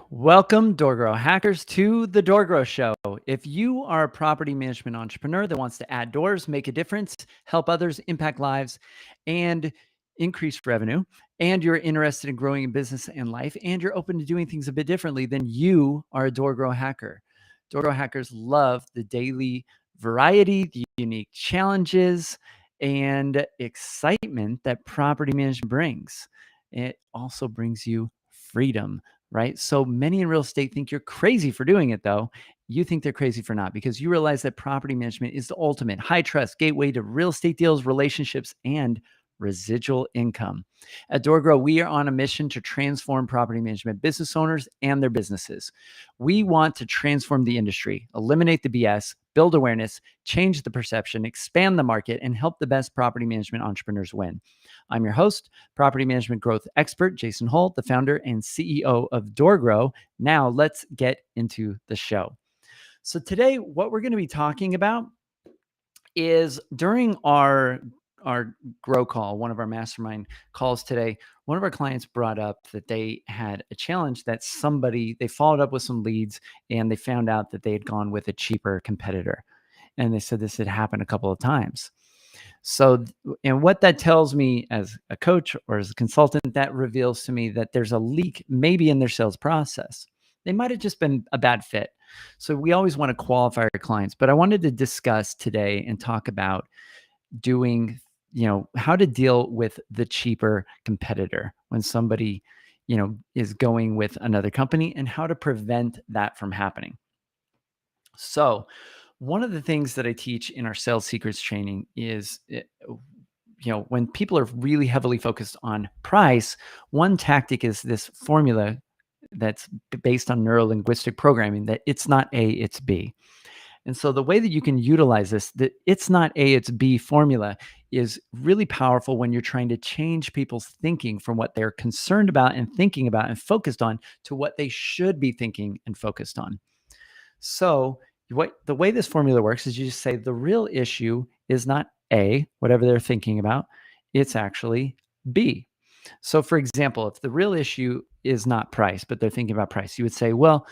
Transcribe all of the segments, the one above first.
Welcome, DoorGrow hackers, to the DoorGrow Show. If you are a property management entrepreneur that wants to add doors, make a difference, help others, impact lives, and increase revenue, and you're interested in growing in business and life, and you're open to doing things a bit differently, then you are a DoorGrow hacker. DoorGrow hackers love the daily variety, the unique challenges, and excitement that property management brings. It also brings you freedom, right? So many in real estate think you're crazy for doing it, though. You think they're crazy for not, because you realize that property management is the ultimate high trust gateway to real estate deals, relationships, and residual income. At DoorGrow, we are on a mission to transform property management business owners and their businesses. We want to transform the industry, eliminate the BS, build awareness, change the perception, expand the market, and help the best property management entrepreneurs win. I'm your host, property management growth expert, Jason Hull, the founder and CEO of DoorGrow. Now let's get into the show. So today, what we're going to be talking about is during our grow call, one of our mastermind calls today, one of our clients brought up that they had a challenge that they followed up with some leads and they found out that they had gone with a cheaper competitor. And they said this had happened a couple of times. So, and what that tells me as a coach or as a consultant, that reveals to me that there's a leak maybe in their sales process. They might have just been a bad fit. So we always want to qualify our clients, but I wanted to discuss today and talk about doing, how to deal with the cheaper competitor when somebody, is going with another company, and how to prevent that from happening. So, one of the things that I teach in our sales secrets training is, when people are really heavily focused on price, one tactic is this formula that's based on neuro-linguistic programming, that it's not A, it's B. And so the way that you can utilize this, that it's not A, it's B formula, is really powerful when you're trying to change people's thinking from what they're concerned about and thinking about and focused on to what they should be thinking and focused on. So the way this formula works is you just say the real issue is not A, whatever they're thinking about, it's actually B. So for example, if the real issue is not price, but they're thinking about price, you would say, well,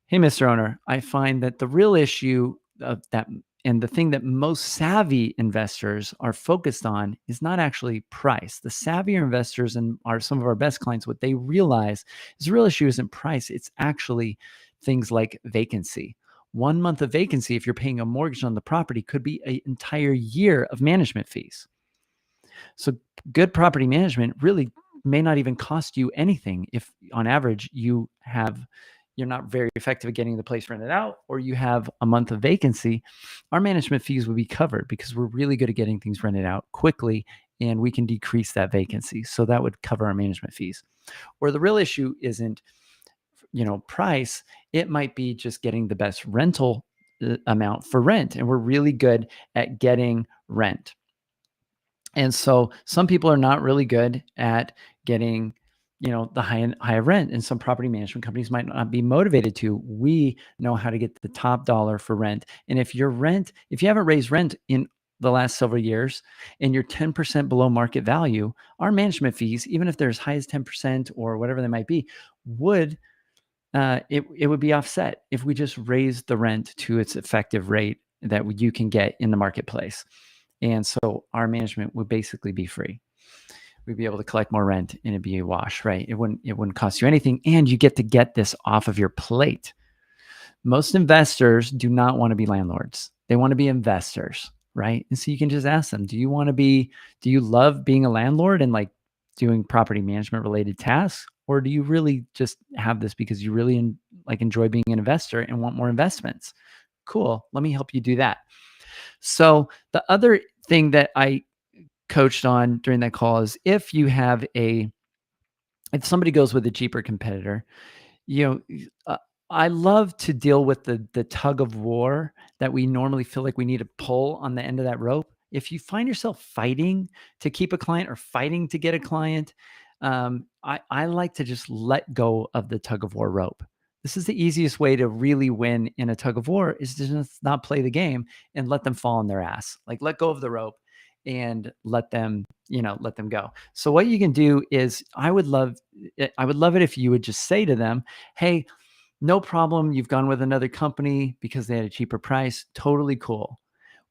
hey, Mr. Owner, I find that the real issue of that, and the thing that most savvy investors are focused on, is not actually price. The savvier investors and are some of our best clients, what they realize is the real issue isn't price. It's actually things like vacancy. 1 month of vacancy, if you're paying a mortgage on the property, could be an entire year of management fees. So good property management really may not even cost you anything if on average you're not very effective at getting the place rented out, or you have a month of vacancy. Our management fees would be covered because we're really good at getting things rented out quickly, and we can decrease that vacancy. So that would cover our management fees. Or the real issue isn't, price. It might be just getting the best rental amount for rent, and we're really good at getting rent. And so some people are not really good at getting, the high rent, and some property management companies might not be motivated to. We know how to get the top dollar for rent. And if you haven't raised rent in the last several years and you're 10% below market value, our management fees, even if they're as high as 10% or whatever they might be, it would be offset if we just raised the rent to its effective rate that you can get in the marketplace. And so our management would basically be free. We'd be able to collect more rent and it'd be a wash, right? It wouldn't cost you anything. And you get to get this off of your plate. Most investors do not want to be landlords. They want to be investors, right? And so you can just ask them, do you love being a landlord and like doing property management related tasks? Or do you really just have this because you really enjoy being an investor and want more investments? Cool. Let me help you do that. So the other thing that I coached on during that call is if somebody goes with a cheaper competitor, I love to deal with the tug of war that we normally feel like we need to pull on the end of that rope. If you find yourself fighting to keep a client or fighting to get a client, I like to just let go of the tug of war rope. This is the easiest way to really win in a tug of war, is to just not play the game and let them fall on their ass. Like, let go of the rope and let them, let them go. So what you can do is I would love it if you would just say to them, "Hey, no problem. You've gone with another company because they had a cheaper price. Totally cool.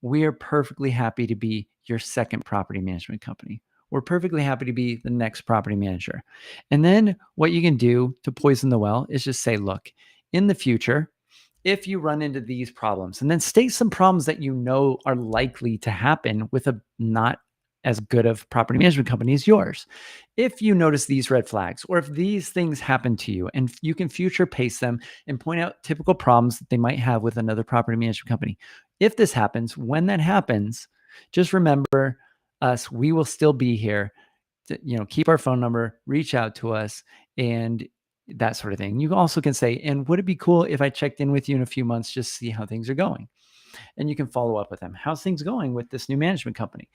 We are perfectly happy to be your second property management company. We're perfectly happy to be the next property manager." And then what you can do to poison the well is just say, "Look, in the future, if you run into these problems," and then state some problems that you know are likely to happen with a not as good of property management company as yours. If you notice these red flags, or if these things happen to you, and you can future pace them and point out typical problems that they might have with another property management company. If this happens, when that happens, just remember us. We will still be here to, keep our phone number, reach out to us, and that sort of thing. You also can say, "And would it be cool if I checked in with you in a few months just to see how things are going?" And you can follow up with them. "How's things going with this new management company?"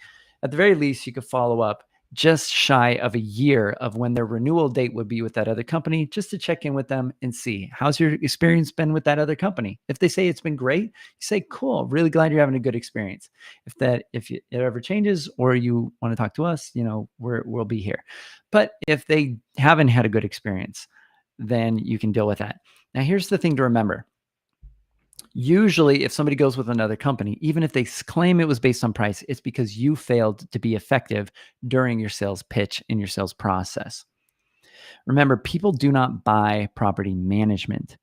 At the very least, you could follow up just shy of a year of when their renewal date would be with that other company, just to check in with them and see, "How's your experience been with that other company?" If they say it's been great, you say, "Cool, really glad you're having a good experience." If it ever changes or you want to talk to us, we'll be here. But if they haven't had a good experience, then you can deal with that. Now, here's the thing to remember. Usually, if somebody goes with another company, even if they claim it was based on price, it's because you failed to be effective during your sales pitch in your sales process. Remember, people do not buy property management.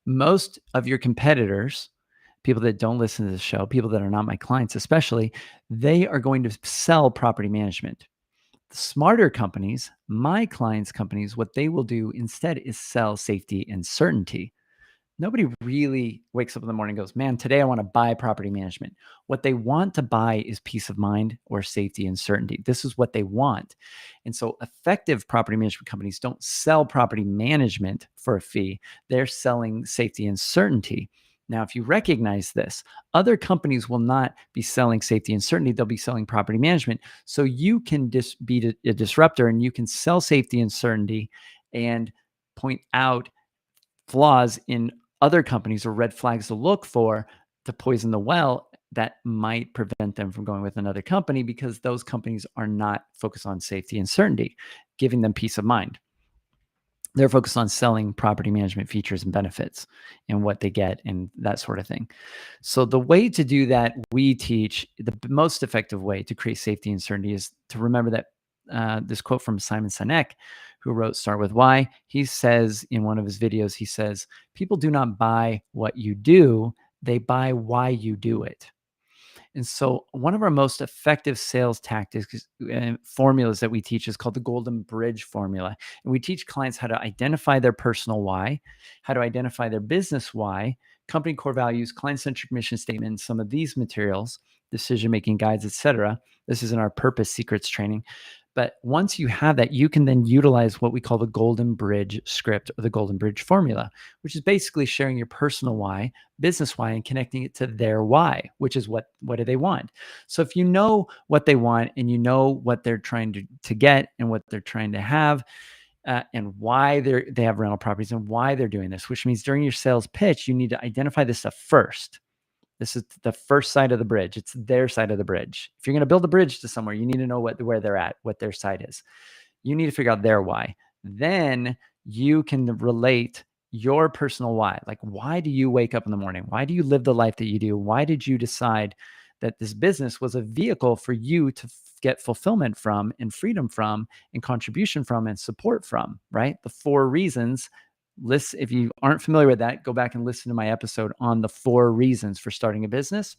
Most of your competitors, people that don't listen to the show, people that are not my clients especially, they are going to sell property management. The smarter companies, my clients' companies, what they will do instead is sell safety and certainty. Nobody really wakes up in the morning and goes, "Man, today I want to buy property management." What they want to buy is peace of mind or safety and certainty. This is what they want. And so effective property management companies don't sell property management for a fee. They're selling safety and certainty. Now, if you recognize this, other companies will not be selling safety and certainty. They'll be selling property management. So you can be a disruptor, and you can sell safety and certainty and point out flaws in other companies or red flags to look for to poison the well that might prevent them from going with another company, because those companies are not focused on safety and certainty, giving them peace of mind. They're focused on selling property management features and benefits and what they get and that sort of thing. So the way to do that, we teach the most effective way to create safety and certainty is to remember that this quote from Simon Sinek, who wrote Start With Why. He says in one of his videos, he says, "People do not buy what you do, they buy why you do it." And so, one of our most effective sales tactics and formulas that we teach is called the Golden Bridge Formula. And we teach clients how to identify their personal why, how to identify their business why, company core values, client-centric mission statement, some of these materials, decision-making guides, etc. This is in our Purpose Secrets training. But once you have that, you can then utilize what we call the Golden Bridge script or the Golden Bridge formula, which is basically sharing your personal why, business why, and connecting it to their why, which is what do they want. So if you know what they want and you know what they're trying to get and what they're trying to have, and why they have rental properties and why they're doing this, which means during your sales pitch, you need to identify this stuff first. This is the first side of the bridge. It's their side of the bridge. If you're going to build a bridge to somewhere, you need to know where they're at, what their side is. You need to figure out their why. Then you can relate your personal why. Like, why do you wake up in the morning? Why do you live the life that you do? Why did you decide that this business was a vehicle for you to get fulfillment from and freedom from and contribution from and support from, right? The 4 reasons. Listen, if you aren't familiar with that, go back and listen to my episode on the 4 reasons for starting a business.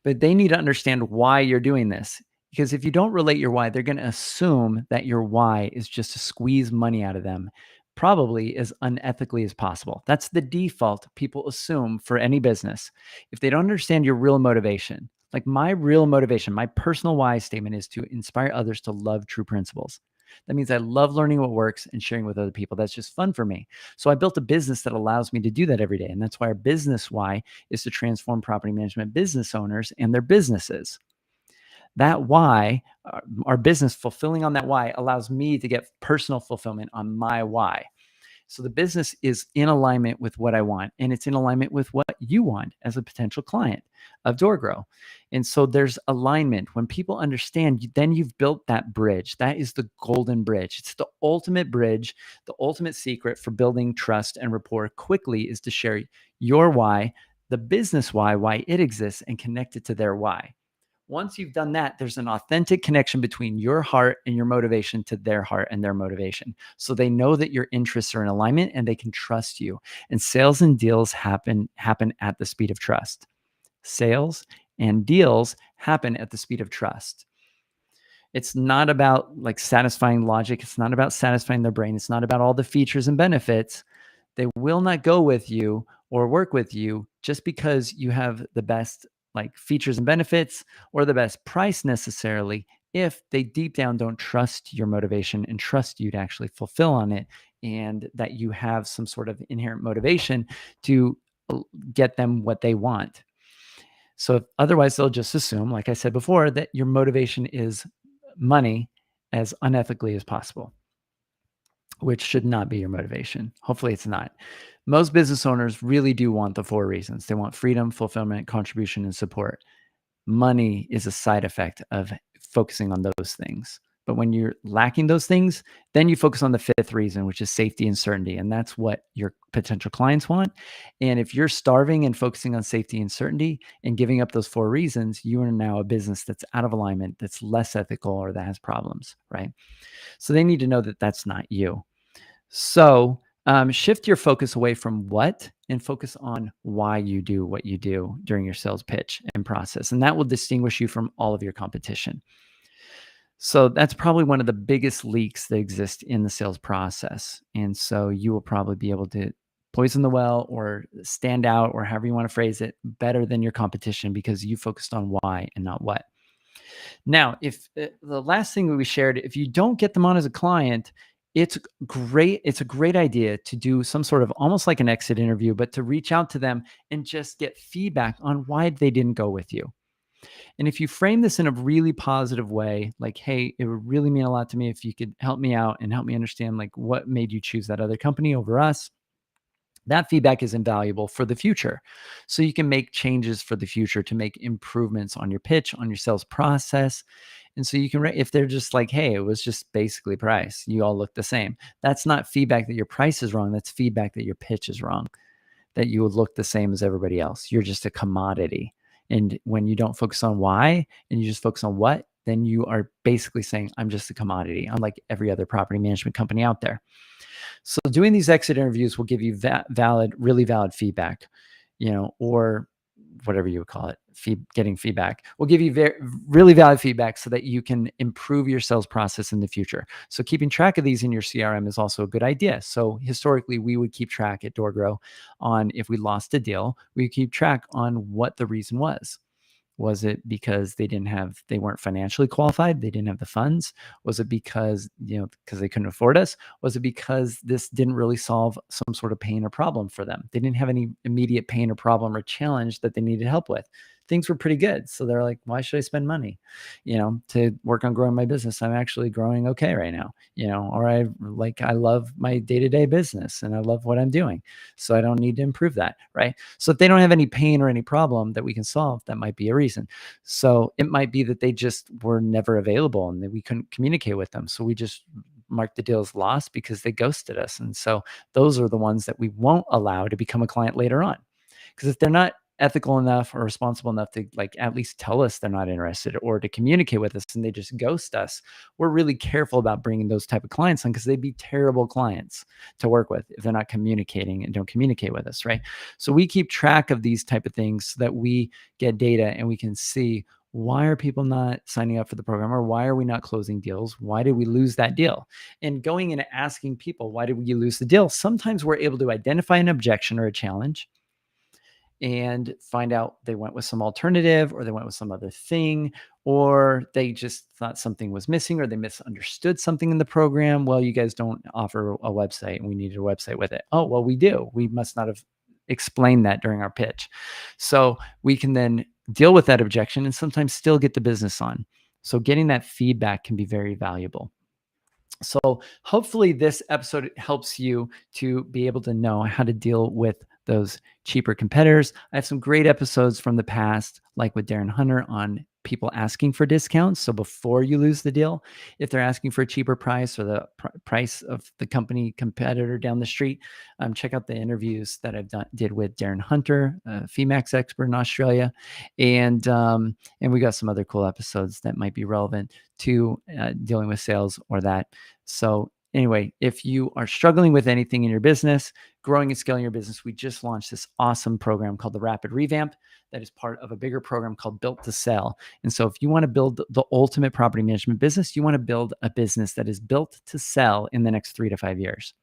But they need to understand why you're doing this. Because if you don't relate your why, they're going to assume that your why is just to squeeze money out of them, probably as unethically as possible. That's the default people assume for any business. If they don't understand your real motivation, like my real motivation, my personal why statement is to inspire others to love true principles. That means I love learning what works and sharing with other people. That's just fun for me. So I built a business that allows me to do that every day. And that's why our business why is to transform property management business owners and their businesses. That why, our business fulfilling on that why, allows me to get personal fulfillment on my why. So the business is in alignment with what I want, and it's in alignment with what you want as a potential client of DoorGrow. And so there's alignment. When people understand, then you've built that bridge. That is the golden bridge. It's the ultimate bridge. The ultimate secret for building trust and rapport quickly is to share your why, the business why it exists, and connect it to their why. Once you've done that, there's an authentic connection between your heart and your motivation to their heart and their motivation. So they know that your interests are in alignment and they can trust you. And sales and deals happen at the speed of trust. Sales and deals happen at the speed of trust. It's not about like satisfying logic. It's not about satisfying their brain. It's not about all the features and benefits. They will not go with you or work with you just because you have the best like features and benefits or the best price necessarily if they deep down don't trust your motivation and trust you to actually fulfill on it, and that you have some sort of inherent motivation to get them what they want. So otherwise, they'll just assume, like I said before, that your motivation is money as unethically as possible, which should not be your motivation. Hopefully, it's not. Most business owners really do want the four reasons. They want freedom, fulfillment, contribution, and support. Money is a side effect of focusing on those things. But when you're lacking those things, then you focus on the fifth reason, which is safety and certainty. And that's what your potential clients want. And if you're starving and focusing on safety and certainty and giving up those four reasons, you are now a business that's out of alignment, that's less ethical, or that has problems, right? So they need to know that that's not you. So shift your focus away from what and focus on why you do what you do during your sales pitch and process. And that will distinguish you from all of your competition. So that's probably one of the biggest leaks that exist in the sales process. And so you will probably be able to poison the well or stand out, or however you want to phrase it, better than your competition because you focused on why and not what. Now, if the last thing that we shared, if you don't get them on as a client, it's great. It's a great idea to do some sort of almost like an exit interview, but to reach out to them and just get feedback on why they didn't go with you. And if you frame this in a really positive way, like, hey, it would really mean a lot to me if you could help me out and help me understand like what made you choose that other company over us. That feedback is invaluable for the future. So you can make changes for the future to make improvements on your pitch, on your sales process. And so you can, if they're just like, hey, it was just basically price, you all look the same. That's not feedback that your price is wrong. That's feedback that your pitch is wrong, that you would look the same as everybody else. You're just a commodity. And when you don't focus on why and you just focus on what, then you are basically saying, I'm just a commodity, unlike every other property management company out there. So doing these exit interviews will give you really valid feedback, or whatever you would call it, getting feedback will give you really valid feedback so that you can improve your sales process in the future. So keeping track of these in your CRM is also a good idea. So historically, we would keep track at DoorGrow on if we lost a deal, we keep track on what the reason was. Was it because they weren't financially qualified? They didn't have the funds? Was it because they couldn't afford us? Was it because this didn't really solve some sort of pain or problem for them? They didn't have any immediate pain or problem or challenge that they needed help with. Things were pretty good. So they're like, why should I spend money, to work on growing my business? I'm actually growing okay right now, or I love my day-to-day business and I love what I'm doing. So I don't need to improve that. Right. So if they don't have any pain or any problem that we can solve, that might be a reason. So it might be that they just were never available and that we couldn't communicate with them. So we just marked the deal as lost because they ghosted us. And so those are the ones that we won't allow to become a client later on. Because if they're not ethical enough or responsible enough to like at least tell us they're not interested or to communicate with us and they just ghost us, we're really careful about bringing those type of clients on because they'd be terrible clients to work with if they're not communicating and don't communicate with us, right? So we keep track of these type of things so that we get data and we can see, why are people not signing up for the program, or why are we not closing deals? Why did we lose that deal? And going in and asking people, why did we lose the deal? Sometimes we're able to identify an objection or a challenge and find out they went with some alternative, or they went with some other thing, or they just thought something was missing, or they misunderstood something in the program. Well, you guys don't offer a website and we needed a website with it. Oh, well, we do. We must not have explained that during our pitch. So we can then deal with that objection and sometimes still get the business on. So getting that feedback can be very valuable. So hopefully this episode helps you to be able to know how to deal with those cheaper competitors. I have some great episodes from the past, like with Darren Hunter on people asking for discounts. So before you lose the deal, if they're asking for a cheaper price or the price of the company competitor down the street, check out the interviews that I've did with Darren Hunter, a FEMAX expert in Australia, and we got some other cool episodes that might be relevant to dealing with sales or that. So anyway, if you are struggling with anything in your business, growing and scaling your business, we just launched this awesome program called the Rapid Revamp that is part of a bigger program called Built to Sell. And so if you want to build the ultimate property management business, you want to build a business that is built to sell in the next 3 to 5 years,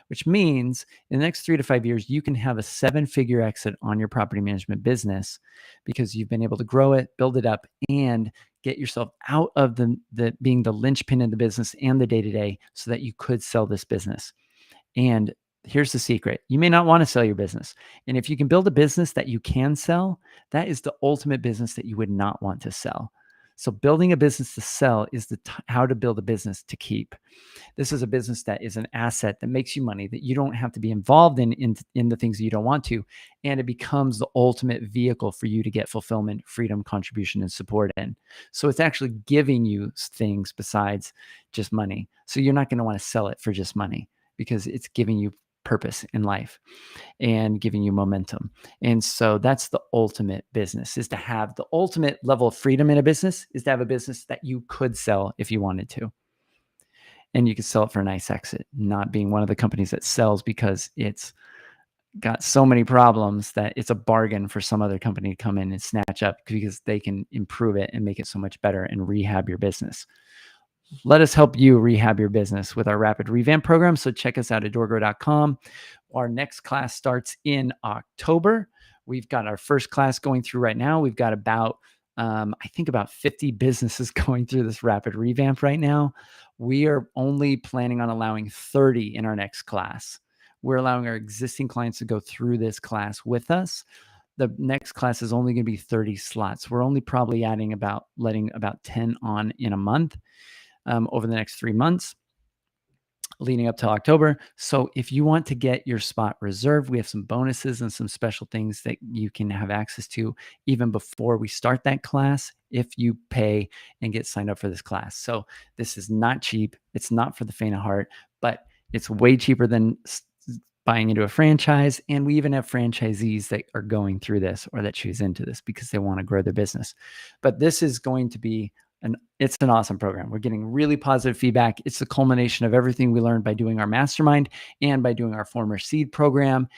which means in the next 3 to 5 years, you can have a 7-figure exit on your property management business because you've been able to grow it, build it up, and get yourself out of the being the linchpin in the business and the day-to-day so that you could sell this business. And here's the secret. You may not want to sell your business. And if you can build a business that you can sell, that is the ultimate business that you would not want to sell. So building a business to sell is how to build a business to keep. This is a business that is an asset that makes you money that you don't have to be involved in the things that you don't want to. And it becomes the ultimate vehicle for you to get fulfillment, freedom, contribution, and support in. So it's actually giving you things besides just money. So you're not going to want to sell it for just money because it's giving you purpose in life and giving you momentum. And so that's the ultimate business, is to have the ultimate level of freedom in a business, is to have a business that you could sell if you wanted to. And you can sell it for a nice exit, not being one of the companies that sells because it's got so many problems that it's a bargain for some other company to come in and snatch up because they can improve it and make it so much better and rehab your business. Let us help you rehab your business with our Rapid Revamp program. So check us out at doorgrow.com. Our next class starts in October. We've got our first class going through right now. We've got about 50 businesses going through this Rapid Revamp right now. We are only planning on allowing 30 in our next class. We're allowing our existing clients to go through this class with us. The next class is only going to be 30 slots. We're only probably letting about 10 on in a month over the next 3 months leading up to October. So if you want to get your spot reserved, we have some bonuses and some special things that you can have access to even before we start that class if you pay and get signed up for this class. So this is not cheap. It's not for the faint of heart, but it's way cheaper than buying into a franchise. And we even have franchisees that are going through this or that choose into this because they want to grow their business. But this is going to be it's an awesome program. We're getting really positive feedback. It's the culmination of everything we learned by doing our mastermind and by doing our former seed program,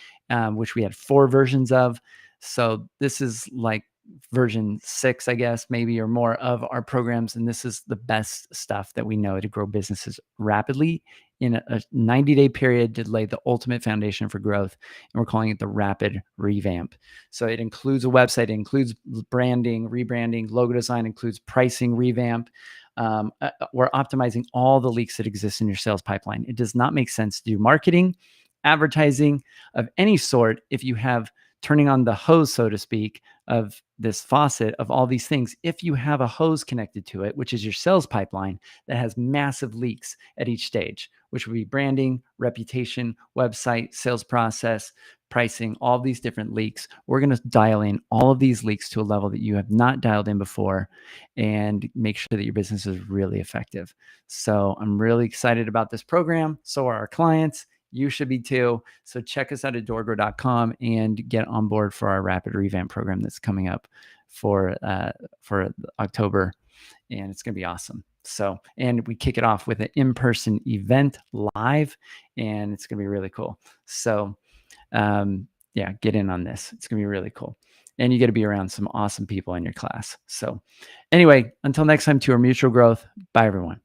which we had 4 versions of. So this is like version 6, I guess, maybe, or more of our programs. And this is the best stuff that we know to grow businesses rapidly in a 90-day period to lay the ultimate foundation for growth. And we're calling it the Rapid Revamp. So it includes a website, it includes branding, rebranding, logo design, includes pricing revamp. We're optimizing all the leaks that exist in your sales pipeline. It does not make sense to do marketing, advertising of any sort if you have turning on the hose, so to speak, of this faucet of all these things. If you have a hose connected to it, which is your sales pipeline that has massive leaks at each stage, which would be branding, reputation, website, sales process, pricing, all these different leaks. We're going to dial in all of these leaks to a level that you have not dialed in before and make sure that your business is really effective. So I'm really excited about this program. So are our clients. You should be too. So check us out at doorgrow.com and get on board for our Rapid Revamp program that's coming up for October. And it's going to be awesome. So, and we kick it off with an in-person event live, and it's going to be really cool. So, yeah, get in on this. It's going to be really cool. And you get to be around some awesome people in your class. So anyway, until next time, to our mutual growth. Bye, everyone.